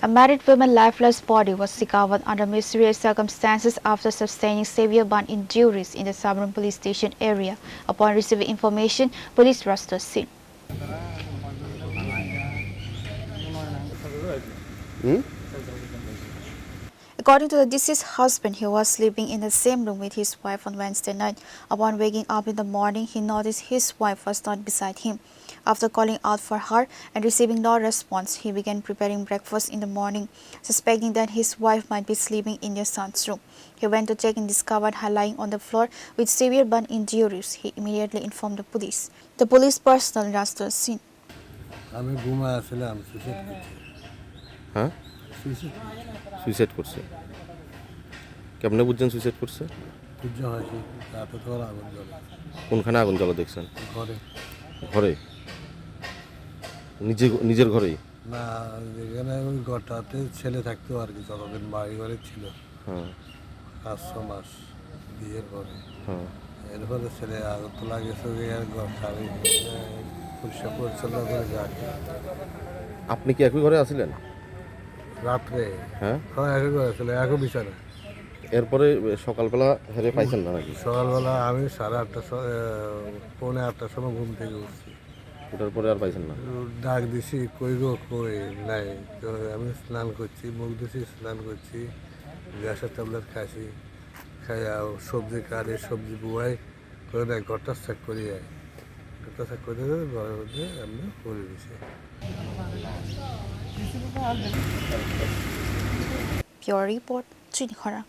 A married woman's lifeless body was recovered under mysterious circumstances after sustaining severe burn injuries in the Sabram police station area. Upon receiving information, police rushed the scene. According to the deceased husband, he was sleeping in the same room with his wife on Wednesday night. Upon waking up in the morning, he noticed his wife was not beside him. After calling out for her and receiving no response, he began preparing breakfast in the morning, suspecting that his wife might be sleeping in their son's room. He went to check and discovered her lying on the floor with severe burn injuries. He immediately informed the police. The police personnel rushed to the scene. Suicide করছে কেমনে বুঝছেন suicide করছে কোনখানে আগুন জ্বলা দেখছেন ঘরে নিজের ঘরেই না এখানে ওই ঘরটাতে ছেলে থাকতো আর কি যতদিন বাড়ি ঘরে ছিল 5-6 মাস বিয়ের পরে এরপরে ছেলে আগুন তো লাগেছে ঘর খালি পরিষ্কার পরিচ্ছন্ন করে যায়। আপনি কি একই ঘরে আছিলেন রাত্রে? হ্যাঁ একই ঘরে ছিল, একই বিছানা। এরপরে সকালবেলা হেরে পাইছেন না নাকি? সকালবেলা আমি 8:30 পৌনে 8টার সময় ঘুম থেকে উঠছি, ওটার পরে আর পাইছেন না? ডাক দিছি কই গো কই নাই, তো আমি স্নান করছি, মুখ ধুছি, স্নান করছি, গ্যাসের ট্যাবলেট খাইছি, খাই সবজি কাটে সবজি বুয়াই করে দেয়, ঘরটা চেক করি যায়, ঘরটা চেক করে দেবে ঘরের মধ্যে আমি করে দিছি। Pure Report, Chinikhara.